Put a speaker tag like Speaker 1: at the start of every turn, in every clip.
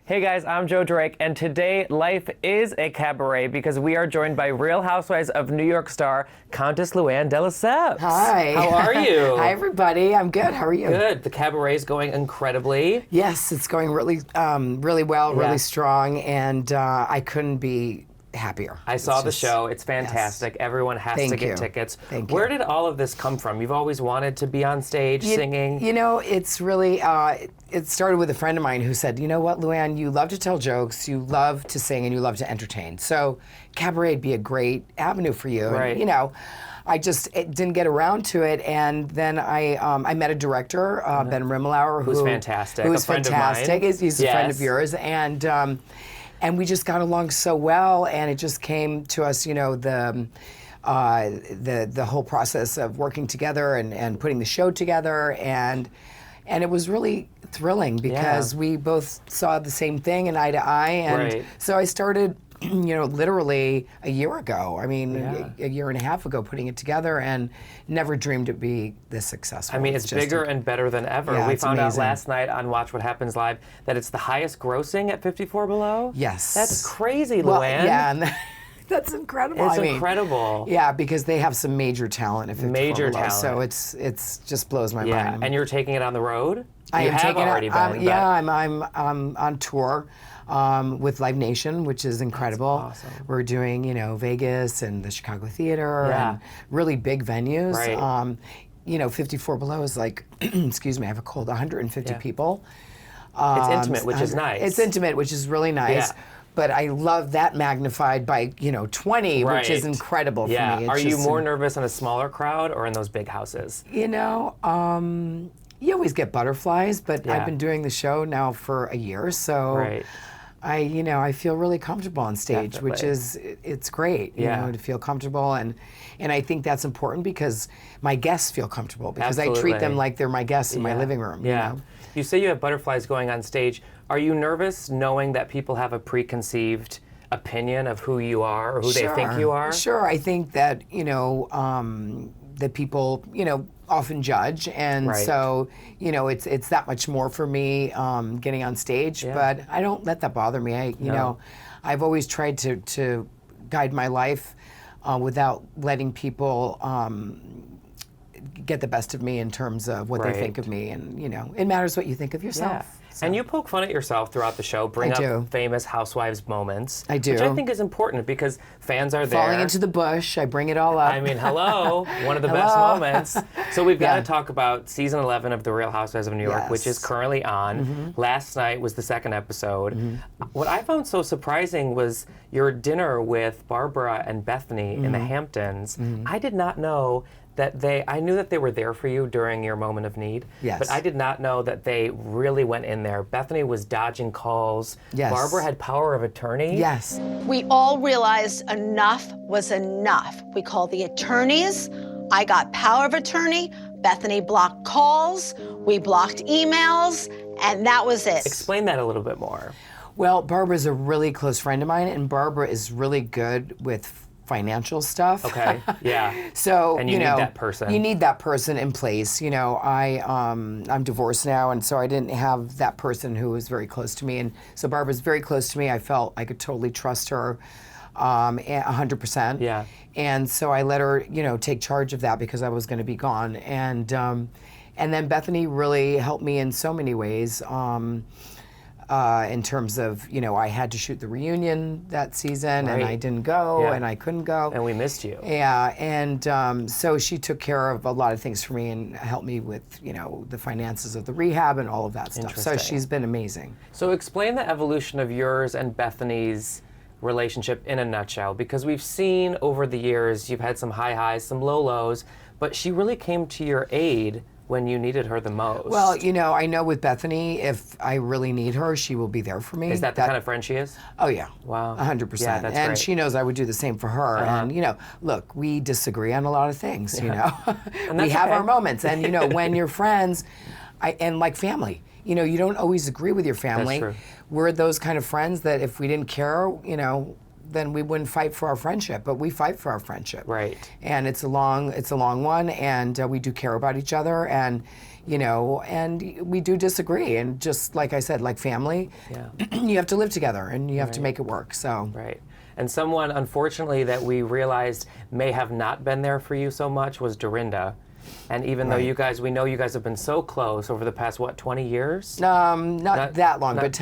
Speaker 1: Hey guys, I'm Joe Drake, and today life is a cabaret because we are joined by Real Housewives of New York star Countess LuAnn de Lesseps.
Speaker 2: Hi.
Speaker 1: How are you?
Speaker 2: Hi, everybody. I'm good. How are you?
Speaker 1: Good. The cabaret is going incredibly.
Speaker 2: Yes, it's going really well, really strong, and I couldn't be happier.
Speaker 1: I saw the show. It's fantastic. Yes. Everyone has to get tickets.
Speaker 2: Thank you.
Speaker 1: Where did all of this come from? You've always wanted to be on stage singing.
Speaker 2: You know, it's really, it started with a friend of mine who said, you know what, LuAnn, you love to tell jokes, you love to sing, and you love to entertain. So cabaret would be a great avenue for you.
Speaker 1: Right.
Speaker 2: And, you know, I just didn't get around to it, and then I met a director, Ben Rimmelauer,
Speaker 1: who's fantastic.
Speaker 2: Who's fantastic. He's a friend of yours, and we just got along so well, and it just came to us, you know, the whole process of working together and putting the show together, and it was really thrilling because we both saw the same thing and eye to eye, and so I started, you know, literally a year ago. I mean, a year and a half ago, putting it together, and never dreamed it'd be this successful.
Speaker 1: I mean, it's bigger and better than ever.
Speaker 2: Yeah,
Speaker 1: we found
Speaker 2: amazing.
Speaker 1: out last night on Watch What Happens Live that it's the highest grossing at 54 Below.
Speaker 2: Yes.
Speaker 1: That's crazy,
Speaker 2: Well,
Speaker 1: LuAnn.
Speaker 2: yeah, and that's incredible.
Speaker 1: It's incredible.
Speaker 2: Yeah, because they have some major talent at 54
Speaker 1: Major
Speaker 2: Below,
Speaker 1: talent.
Speaker 2: so it's just blows my
Speaker 1: Yeah,
Speaker 2: mind.
Speaker 1: and you're taking it on the road?
Speaker 2: I am taking
Speaker 1: already
Speaker 2: it.
Speaker 1: been.
Speaker 2: Yeah, I'm on tour with Live Nation, which is incredible.
Speaker 1: That's awesome.
Speaker 2: We're doing, you know, Vegas and the Chicago Theater and really big venues.
Speaker 1: Right.
Speaker 2: You know, 54 Below is like, excuse me, I have a cold, 150 people.
Speaker 1: It's intimate, which is nice.
Speaker 2: It's intimate, which is really nice.
Speaker 1: Yeah.
Speaker 2: But I love that magnified by, you know, 20, which is incredible for me. It's
Speaker 1: Are you more nervous in a smaller crowd or in those big houses?
Speaker 2: You know, you always get butterflies, but I've been doing the show now for a year, so I feel really comfortable on stage, which is, it's great, you know, to feel comfortable, and I think that's important because my guests feel comfortable because I treat them like they're my guests in my living room.
Speaker 1: Yeah.
Speaker 2: You know?
Speaker 1: You say you have butterflies going on stage. Are you nervous knowing that people have a preconceived opinion of who you are or who they think you are?
Speaker 2: Sure. I think that, you know, that people, you know, often judge, and so, you know, it's that much more for me getting on stage, but I don't let that bother me. You know, I've always tried to guide my life without letting people get the best of me in terms of what they think of me, and, you know, it matters what you think of yourself.
Speaker 1: Yeah. So. And you poke fun at yourself throughout the show, bring up famous Housewives moments.
Speaker 2: I do.
Speaker 1: Which I think is important because fans are there.
Speaker 2: Falling into the bush, I bring it all up.
Speaker 1: I mean, hello, one of the best moments. So we've got to talk about season 11 of The Real Housewives of New York, which is currently on. Last night was the second episode. What I found so surprising was your dinner with Barbara and Bethenny in the Hamptons. I did not know that I knew that they were there for you during your moment of need, but I did not know that they really went in there. Bethenny was dodging calls. Barbara had power of attorney.
Speaker 2: Yes.
Speaker 3: We all realized enough was enough. We called the attorneys. I got power of attorney. Bethenny blocked calls. We blocked emails, and that was it.
Speaker 1: Explain that a little bit more.
Speaker 2: Well, Barbara's a really close friend of mine, and Barbara is really good with financial stuff.
Speaker 1: Okay, yeah.
Speaker 2: So,
Speaker 1: and you need that person.
Speaker 2: You need that person in place. You know, I'm divorced now, and so I didn't have that person who was very close to me. And so Barbara's very close to me. I felt I could totally trust her 100%.
Speaker 1: Yeah.
Speaker 2: And so I let her, you know, take charge of that because I was going to be gone. And then Bethenny really helped me in so many ways. In terms of, you know, I had to shoot the reunion that season, and I didn't go, and I couldn't go.
Speaker 1: And we missed you.
Speaker 2: Yeah, and so she took care of a lot of things for me and helped me with, you know, the finances of the rehab and all of that stuff. So she's been amazing.
Speaker 1: So explain the evolution of yours and Bethenny's relationship in a nutshell, because we've seen over the years you've had some high highs, some low lows, but she really came to your aid when you needed her the most.
Speaker 2: Well, you know, I know with Bethenny, if I really need her, she will be there for me.
Speaker 1: Is that the kind of friend she is?
Speaker 2: Oh, yeah.
Speaker 1: Wow.
Speaker 2: 100%.
Speaker 1: Yeah, that's
Speaker 2: and
Speaker 1: great.
Speaker 2: she knows I would do the same for her. And, you know, look, we disagree on a lot of things, you know. We have our moments. And, you know, when you're friends, and like family, you know, you don't always agree with your family.
Speaker 1: That's true.
Speaker 2: We're those kind of friends that if we didn't care, you know, then we wouldn't fight for our friendship. But we fight for our friendship.
Speaker 1: Right.
Speaker 2: And it's a long one, and we do care about each other, and and we do disagree. And just like I said, like family, you have to live together, and you have to make it work. So.
Speaker 1: Right. And someone, unfortunately, that we realized may have not been there for you so much was Dorinda. And even though we know you guys have been so close over the past, 20 years?
Speaker 2: Not that long, but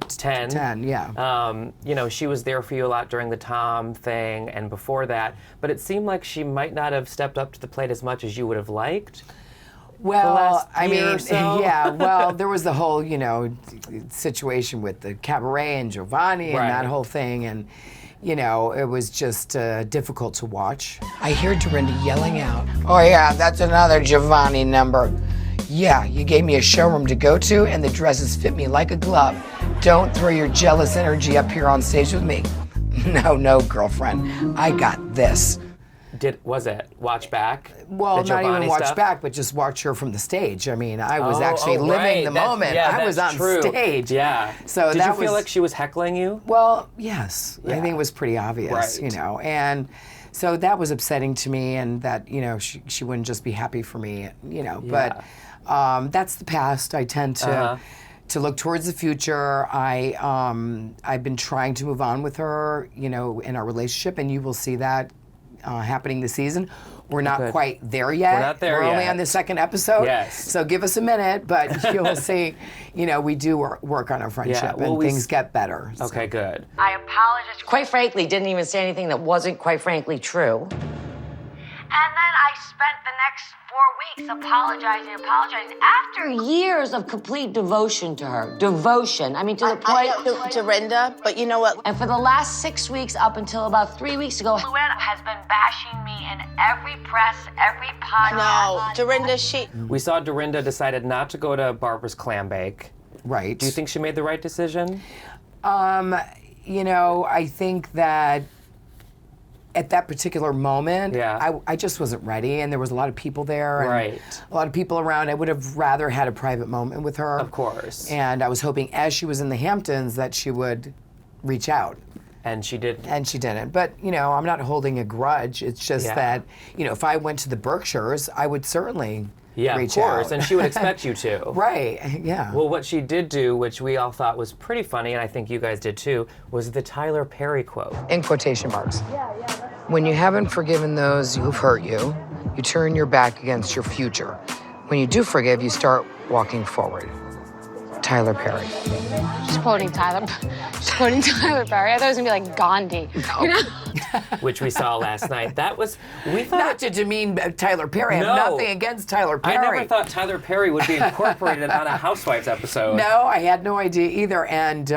Speaker 2: 10, yeah.
Speaker 1: She was there for you a lot during the Tom thing and before that, but it seemed like she might not have stepped up to the plate as much as you would have liked.
Speaker 2: Well, I mean, there was the whole, situation with the cabaret and Giovanni and that whole thing, and it was just difficult to watch. I hear Dorinda yelling out, "Oh yeah, that's another Giovanni number. Yeah, you gave me a showroom to go to, and the dresses fit me like a glove. Don't throw your jealous energy up here on stage with me." No, girlfriend, I got this.
Speaker 1: Was it watch back?
Speaker 2: Well, not even watch back, but just watch her from the stage. I mean, I was actually living the moment. I was on stage.
Speaker 1: Yeah.
Speaker 2: So
Speaker 1: did you feel like she was heckling you?
Speaker 2: Well, yes. Yeah. I think it was pretty obvious, and so that was upsetting to me, and that she wouldn't just be happy for me, But that's the past. I tend to look towards the future. I've been trying to move on with her, in our relationship, and you will see that happening this season. We're not quite there yet.
Speaker 1: We're not there
Speaker 2: yet. We're only
Speaker 1: yet.
Speaker 2: on the second episode.
Speaker 1: Yes.
Speaker 2: So give us a minute, but you'll see, we do work on our friendship, and things get better.
Speaker 1: Okay, good.
Speaker 4: I apologize. Quite frankly, didn't even say anything that wasn't quite frankly true. And then I spent the next 4 weeks apologizing after years of complete devotion to her. Devotion. I mean, to the point...
Speaker 3: Dorinda, but you know what?
Speaker 4: And for the last 6 weeks, up until about 3 weeks ago, LuAnn has been bashing me in every press, every podcast.
Speaker 3: No, Dorinda,
Speaker 1: We saw Dorinda decided not to go to Barbara's clam bake.
Speaker 2: Right.
Speaker 1: Do you think she made the right decision?
Speaker 2: I think that at that particular moment, I just wasn't ready, and there was a lot of people there, and a lot of people around. I would have rather had a private moment with her.
Speaker 1: Of course.
Speaker 2: And I was hoping, as she was in the Hamptons, that she would reach out.
Speaker 1: And she didn't.
Speaker 2: And she didn't. But, I'm not holding a grudge. It's just that, if I went to the Berkshires, I would certainly reach out.
Speaker 1: And she would expect you to.
Speaker 2: Right, yeah.
Speaker 1: Well, what she did do, which we all thought was pretty funny, and I think you guys did too, was the Tyler Perry quote.
Speaker 2: In quotation marks. When you haven't forgiven those who've hurt you, you turn your back against your future. When you do forgive, you start walking forward. Tyler Perry.
Speaker 5: She's quoting Tyler Perry. I thought it was gonna be like Gandhi.
Speaker 2: No.
Speaker 1: Which we saw last night. We thought
Speaker 2: not to demean Tyler Perry.
Speaker 1: No.
Speaker 2: I have nothing against Tyler Perry.
Speaker 1: I never thought Tyler Perry would be incorporated on a Housewives episode.
Speaker 2: No, I had no idea either. And,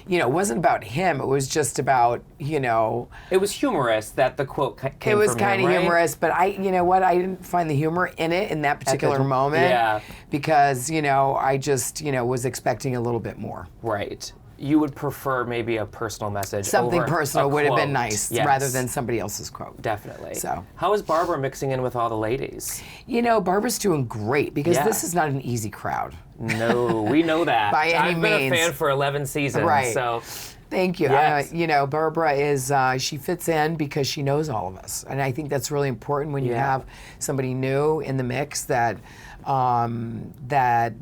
Speaker 2: it wasn't about him. It was just about,
Speaker 1: It was humorous that the quote came from him,
Speaker 2: It was kind of humorous, but I didn't find the humor in it in that particular moment.
Speaker 1: Yeah.
Speaker 2: Because, I just, was expecting a little bit more.
Speaker 1: Right. You would prefer maybe a personal message.
Speaker 2: Something
Speaker 1: over
Speaker 2: personal would have been nice,
Speaker 1: yes.
Speaker 2: rather than somebody else's quote.
Speaker 1: Definitely.
Speaker 2: So,
Speaker 1: how is Barbara mixing in with all the ladies?
Speaker 2: Barbara's doing great, because this is not an easy crowd.
Speaker 1: No, we know that.
Speaker 2: By any means.
Speaker 1: I've been a fan for 11 seasons,
Speaker 2: right.
Speaker 1: So.
Speaker 2: Thank you.
Speaker 1: Yes.
Speaker 2: Barbara is, she fits in because she knows all of us. And I think that's really important when you have somebody new in the mix, that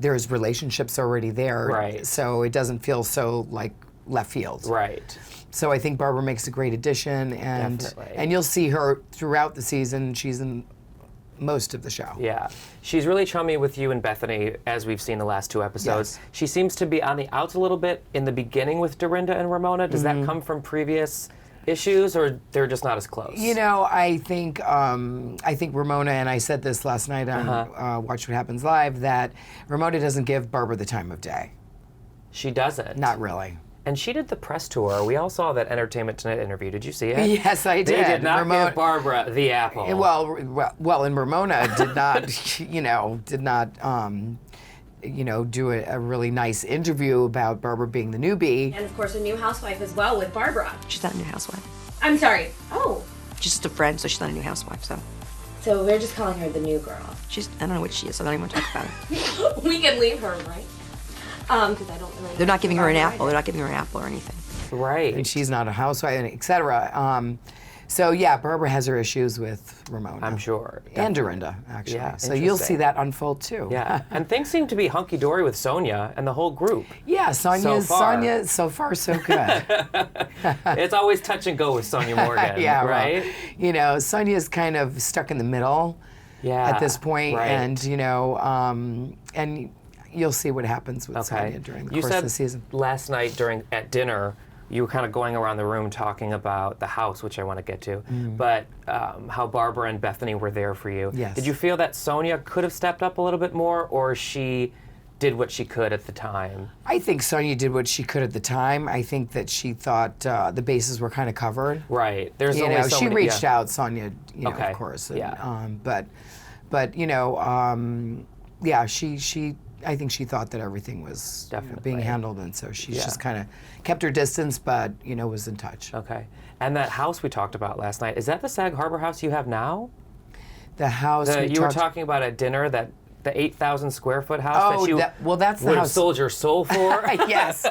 Speaker 2: there's relationships already there.
Speaker 1: Right.
Speaker 2: So it doesn't feel so like left field.
Speaker 1: Right.
Speaker 2: So I think Barbara makes a great addition, and you'll see her throughout the season. She's in most of the show.
Speaker 1: Yeah. She's really chummy with you and Bethenny, as we've seen the last 2 episodes. Yes. She seems to be on the outs a little bit in the beginning with Dorinda and Ramona. Does that come from previous issues, or they're just not as close?
Speaker 2: I think Ramona, and I said this last night on Watch What Happens Live, that Ramona doesn't give Barbara the time of day.
Speaker 1: She doesn't?
Speaker 2: Not really.
Speaker 1: And she did the press tour. We all saw that Entertainment Tonight interview. Did you see it?
Speaker 2: Yes, I did.
Speaker 1: They did not give Barbara the apple.
Speaker 2: Well, and Ramona did not, do a really nice interview about Barbara being the newbie.
Speaker 6: And of course, a new housewife as well with Barbara.
Speaker 7: She's not a new housewife.
Speaker 6: I'm sorry. Oh.
Speaker 7: She's just a friend, so she's not a new housewife, so.
Speaker 6: So we're just calling her the new girl.
Speaker 7: I don't know what she is, so I don't even want to talk about her.
Speaker 6: We can leave her, right? Because I don't really.
Speaker 7: They're not giving her an apple. They're not giving her an apple or anything.
Speaker 1: Right.
Speaker 2: And she's not a housewife, and et cetera. So yeah, Barbara has her issues with Ramona.
Speaker 1: I'm sure.
Speaker 2: And Dorinda, actually.
Speaker 1: Yeah,
Speaker 2: so you'll see
Speaker 1: interesting.
Speaker 2: that unfold too.
Speaker 1: Yeah, and things seem to be hunky-dory with Sonia and the whole group.
Speaker 2: Yeah,
Speaker 1: So far.
Speaker 2: Sonia, so far so good.
Speaker 1: It's always touch and go with Sonia Morgan,
Speaker 2: Yeah,
Speaker 1: right?
Speaker 2: well, you know, Sonia's kind of stuck in the middle
Speaker 1: Yeah,
Speaker 2: at this point,
Speaker 1: right.
Speaker 2: and you know, and you'll see what happens with Sonia during the course of the season.
Speaker 1: Last night at dinner, you were kind of going around the room talking about the house, which I want to get to, but how Barbara and Bethenny were there for you.
Speaker 2: Yes.
Speaker 1: Did you feel that Sonia could have stepped up a little bit more, or she did what she could at the time?
Speaker 2: I think Sonia did what she could at the time. I think that she thought the bases were kind of covered.
Speaker 1: Right. There's
Speaker 2: You
Speaker 1: only
Speaker 2: know,
Speaker 1: so
Speaker 2: she
Speaker 1: many,
Speaker 2: reached out, Sonia, you know,
Speaker 1: Okay.
Speaker 2: of course. And,
Speaker 1: Yeah.
Speaker 2: but you know, yeah, she. I think she thought that everything was
Speaker 1: Definitely.
Speaker 2: being handled, and so she's
Speaker 1: Yeah.
Speaker 2: just kind of kept her distance, but you know, was in touch.
Speaker 1: Okay. And that house we talked about last night, is that the Sag Harbor house you have now?
Speaker 2: The house
Speaker 1: You were talking about at dinner, that the 8,000 square foot house that you
Speaker 2: that's the
Speaker 1: would have
Speaker 2: house.
Speaker 1: sold your soul for?
Speaker 2: Yes.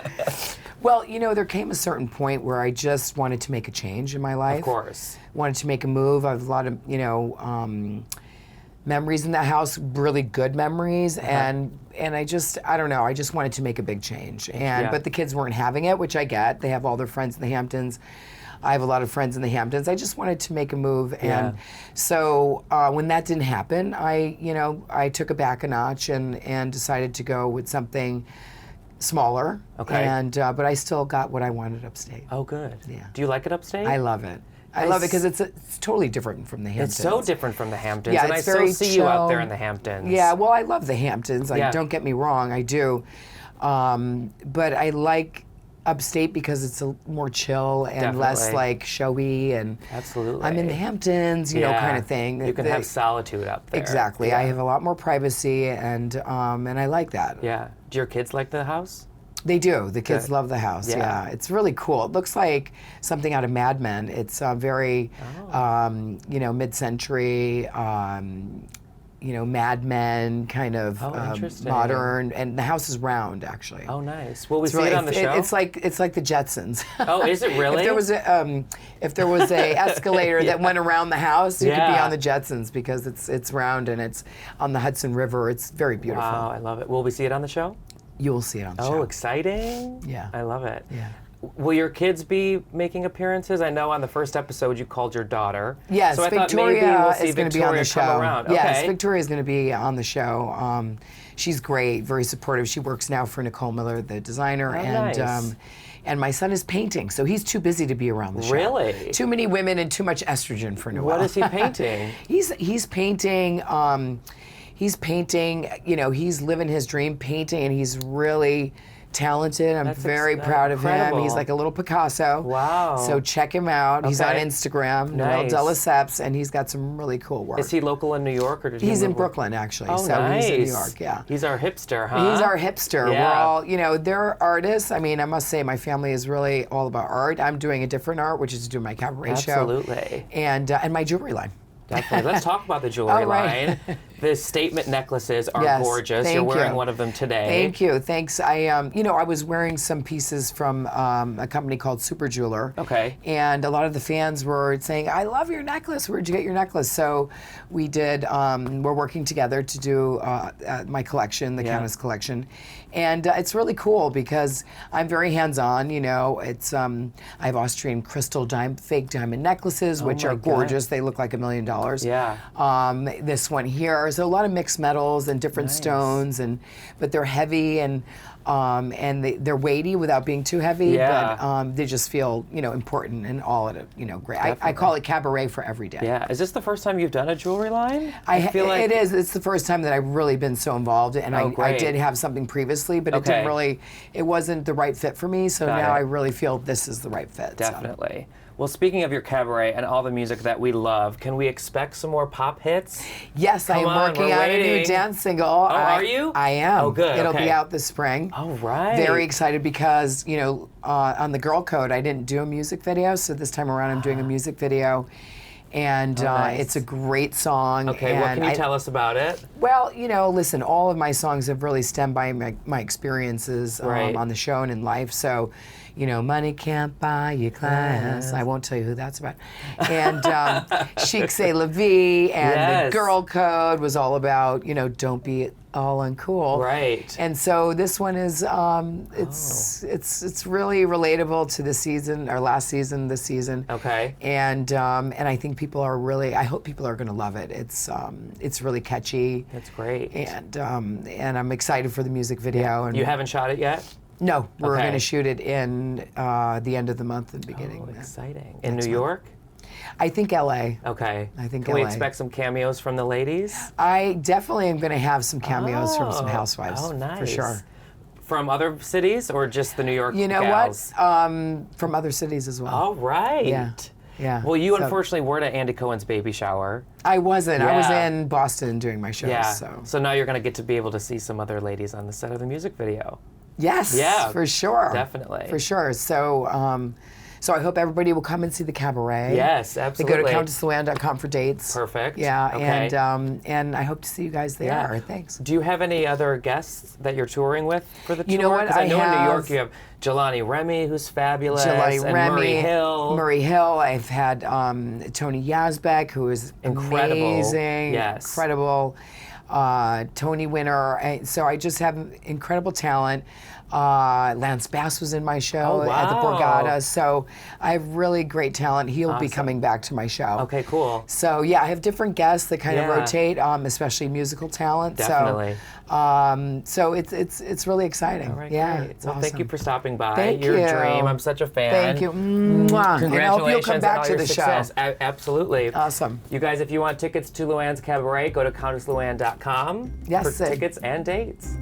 Speaker 2: Well, you know, there came a certain point where I just wanted to make a change in my life.
Speaker 1: Of course.
Speaker 2: Wanted to make a move. I have a lot of, you know, memories in that house, really good memories, and I don't know, I just wanted to make a big change. And but the kids weren't having it, which I get. They have all their friends in the Hamptons. I have a lot of friends in the Hamptons. I just wanted to make a move, and so when that didn't happen, I took it back a notch and decided to go with something smaller.
Speaker 1: Okay.
Speaker 2: And but I still got what I wanted upstate.
Speaker 1: Oh, good.
Speaker 2: Yeah.
Speaker 1: Do you like it upstate?
Speaker 2: I love it. I love it because it's totally different from the Hamptons.
Speaker 1: It's so different from the Hamptons,
Speaker 2: Yeah,
Speaker 1: and I
Speaker 2: it's
Speaker 1: still
Speaker 2: very
Speaker 1: see you out
Speaker 2: chill.
Speaker 1: there in the Hamptons.
Speaker 2: Yeah, well, I love the Hamptons.
Speaker 1: Yeah.
Speaker 2: Don't get me wrong, I do. But I like upstate because it's a more chill and less
Speaker 1: Definitely.
Speaker 2: like showy, and
Speaker 1: Absolutely.
Speaker 2: I'm in the Hamptons, you know, kind of thing.
Speaker 1: You can have solitude up there.
Speaker 2: Exactly.
Speaker 1: Yeah.
Speaker 2: I have a lot more privacy, and I like that.
Speaker 1: Yeah. Do your kids like the house?
Speaker 2: They do. The kids
Speaker 1: Good.
Speaker 2: love the house.
Speaker 1: Yeah.
Speaker 2: Yeah. It's really cool. It looks like something out of Mad Men. It's very, you know, mid-century, you know, Mad Men kind of
Speaker 1: interesting.
Speaker 2: modern, and the house is round actually.
Speaker 1: Oh, nice. Will we
Speaker 2: It's
Speaker 1: see
Speaker 2: really-
Speaker 1: it on the show?
Speaker 2: It's like the Jetsons.
Speaker 1: Oh, is it really?
Speaker 2: If there was a escalator that went around the house, you could be
Speaker 1: Yeah.
Speaker 2: on the Jetsons because it's round and it's on the Hudson River. It's very beautiful.
Speaker 1: Wow, I love it. Will we see it on the show?
Speaker 2: You will see it on the
Speaker 1: Oh,
Speaker 2: show.
Speaker 1: exciting.
Speaker 2: Yeah.
Speaker 1: I love it.
Speaker 2: Yeah.
Speaker 1: Will your kids be making appearances? I know on the first episode you called your daughter.
Speaker 2: Yes,
Speaker 1: so I thought
Speaker 2: Victoria
Speaker 1: maybe we'll see
Speaker 2: is going to be on the
Speaker 1: Victoria
Speaker 2: show.
Speaker 1: come around.
Speaker 2: Yes,
Speaker 1: Okay.
Speaker 2: Victoria is going to be on the show. She's great, very supportive. She works now for Nicole Miller, the designer,
Speaker 1: Oh,
Speaker 2: and
Speaker 1: nice.
Speaker 2: and my son is painting, so he's too busy to be around the show.
Speaker 1: Really?
Speaker 2: Too many women and too much estrogen for Noel.
Speaker 1: What is he painting?
Speaker 2: He's painting. He's painting. You know, he's living his dream painting, and he's really talented. I'm
Speaker 1: That's
Speaker 2: very proud of him.
Speaker 1: incredible.
Speaker 2: He's like a little Picasso.
Speaker 1: Wow.
Speaker 2: So check him out. He's on
Speaker 1: Okay.
Speaker 2: Instagram,
Speaker 1: Nice.
Speaker 2: LuAnn de Lesseps, and he's got some really cool work.
Speaker 1: Is he local in New York, or did he
Speaker 2: He's in
Speaker 1: move-
Speaker 2: Brooklyn, actually.
Speaker 1: Oh,
Speaker 2: so
Speaker 1: nice.
Speaker 2: he's in New York, yeah.
Speaker 1: He's our hipster, huh?
Speaker 2: He's our hipster.
Speaker 1: Yeah.
Speaker 2: We're all, you know, they're artists. I mean, I must say my family is really all about art. I'm doing a different art, which is to do my cabaret show.
Speaker 1: Absolutely.
Speaker 2: And my jewelry line.
Speaker 1: Definitely. Let's talk about the jewelry
Speaker 2: Oh, right.
Speaker 1: line. The statement necklaces are
Speaker 2: Yes,
Speaker 1: gorgeous.
Speaker 2: thank
Speaker 1: You're wearing
Speaker 2: you.
Speaker 1: one of them today.
Speaker 2: Thank you. Thanks. I, you know, I was wearing some pieces from a company called Super Jeweler.
Speaker 1: Okay.
Speaker 2: And a lot of the fans were saying, "I love your necklace. Where'd you get your necklace?" So we did. We're working together to do my collection, the Countess collection, and it's really cool because I'm very hands-on. You know, it's I have Austrian crystal fake diamond necklaces, which
Speaker 1: my
Speaker 2: are
Speaker 1: God.
Speaker 2: gorgeous. They look like $1 million.
Speaker 1: Yeah.
Speaker 2: This one here, so a lot of mixed metals and different stones, but they're heavy and they're weighty without being too heavy.
Speaker 1: Yeah.
Speaker 2: But they just feel, you know, important and all at it, you know, great. I call it cabaret for every day.
Speaker 1: Yeah. Is this the first time you've done a jewelry line? I feel like
Speaker 2: it is. It's the first time that I've really been so involved, and I
Speaker 1: great.
Speaker 2: did have something previously, but it wasn't the right fit for me. So
Speaker 1: Got
Speaker 2: now
Speaker 1: it.
Speaker 2: I really feel this is the right fit. so.
Speaker 1: Definitely. Well, speaking of your cabaret and all the music that we love, can we expect some more pop hits?
Speaker 2: Yes, I am
Speaker 1: Come on,
Speaker 2: working
Speaker 1: we're
Speaker 2: on a new
Speaker 1: waiting.
Speaker 2: dance single.
Speaker 1: are you?
Speaker 2: I am.
Speaker 1: Oh, good,
Speaker 2: It'll
Speaker 1: okay.
Speaker 2: be out this spring.
Speaker 1: All right.
Speaker 2: Very excited because, you know, on the Girl Code, I didn't do a music video, so this time around I'm doing a music video. And
Speaker 1: nice.
Speaker 2: it's a great song.
Speaker 1: Okay,
Speaker 2: and
Speaker 1: what can you tell us about it?
Speaker 2: Well, you know, listen, all of my songs have really stemmed by my experiences
Speaker 1: Right.
Speaker 2: on the show and in life. So, you know, money can't buy you class. I won't tell you who that's about. And Chic C'est La Vie, and the Girl Code was all about, you know, don't be all uncool.
Speaker 1: Right.
Speaker 2: And so this one is it's really relatable to the season, our last season, this season.
Speaker 1: Okay.
Speaker 2: And I think people are really, I hope people are going to love it. It's really catchy.
Speaker 1: That's great.
Speaker 2: And I'm excited for the music video. And
Speaker 1: you haven't shot it yet?
Speaker 2: No, we're going to shoot it in the end of the month and beginning.
Speaker 1: Oh, exciting. In New York?
Speaker 2: I think LA.
Speaker 1: Okay.
Speaker 2: I think
Speaker 1: Can
Speaker 2: LA.
Speaker 1: we expect some cameos from the ladies?
Speaker 2: I definitely am going to have some cameos from some housewives.
Speaker 1: Oh, nice.
Speaker 2: For sure.
Speaker 1: From other cities or just the New York
Speaker 2: You know
Speaker 1: gals?
Speaker 2: what? From other cities as well.
Speaker 1: All right.
Speaker 2: Yeah. Yeah.
Speaker 1: Well, you unfortunately weren't at Andy Cohen's baby shower.
Speaker 2: I wasn't. I was
Speaker 1: Yeah.
Speaker 2: in Boston doing my shows.
Speaker 1: Yeah.
Speaker 2: So
Speaker 1: now you're going to get to be able to see some other ladies on the set of the music video.
Speaker 2: yes.
Speaker 1: Yeah.
Speaker 2: For sure.
Speaker 1: Definitely.
Speaker 2: For sure. So so I hope everybody will come and see the cabaret.
Speaker 1: Yes,
Speaker 2: They
Speaker 1: absolutely.
Speaker 2: go to CountessLuAnn.com for dates.
Speaker 1: Perfect.
Speaker 2: Yeah.
Speaker 1: Okay.
Speaker 2: And I hope to see you guys there.
Speaker 1: Yeah.
Speaker 2: Thanks.
Speaker 1: Do you have any other guests that you're touring with for the tour?
Speaker 2: You know what?
Speaker 1: 'Cause I know in New
Speaker 2: have
Speaker 1: York you have Jelani Remy, who's fabulous,
Speaker 2: Jelani
Speaker 1: and
Speaker 2: Remy,
Speaker 1: Murray Hill.
Speaker 2: Murray Hill. I've had Tony Yazbek, who is
Speaker 1: Incredible.
Speaker 2: amazing,
Speaker 1: Yes.
Speaker 2: incredible. Tony winner. So I just have incredible talent. Lance Bass was in my show
Speaker 1: Oh,
Speaker 2: at the
Speaker 1: wow.
Speaker 2: Borgata. So I have really great talent. He'll be coming back to my show.
Speaker 1: Okay, cool.
Speaker 2: So yeah, I have different guests that kind of
Speaker 1: Yeah.
Speaker 2: rotate, especially musical talent.
Speaker 1: Definitely.
Speaker 2: So it's really exciting.
Speaker 1: All right,
Speaker 2: yeah.
Speaker 1: great.
Speaker 2: It's
Speaker 1: Well,
Speaker 2: awesome.
Speaker 1: thank you for stopping by.
Speaker 2: Thank
Speaker 1: You're
Speaker 2: you.
Speaker 1: a dream. I'm such a fan.
Speaker 2: Thank you. Mwah. And I hope
Speaker 1: Congratulations
Speaker 2: you'll come
Speaker 1: on
Speaker 2: back
Speaker 1: all
Speaker 2: to
Speaker 1: your
Speaker 2: the
Speaker 1: success.
Speaker 2: show.
Speaker 1: Absolutely.
Speaker 2: Awesome.
Speaker 1: You guys, if you want tickets to LuAnns Cabaret, go to CountessLuAnn.com
Speaker 2: Yes,
Speaker 1: for
Speaker 2: sir.
Speaker 1: tickets and dates.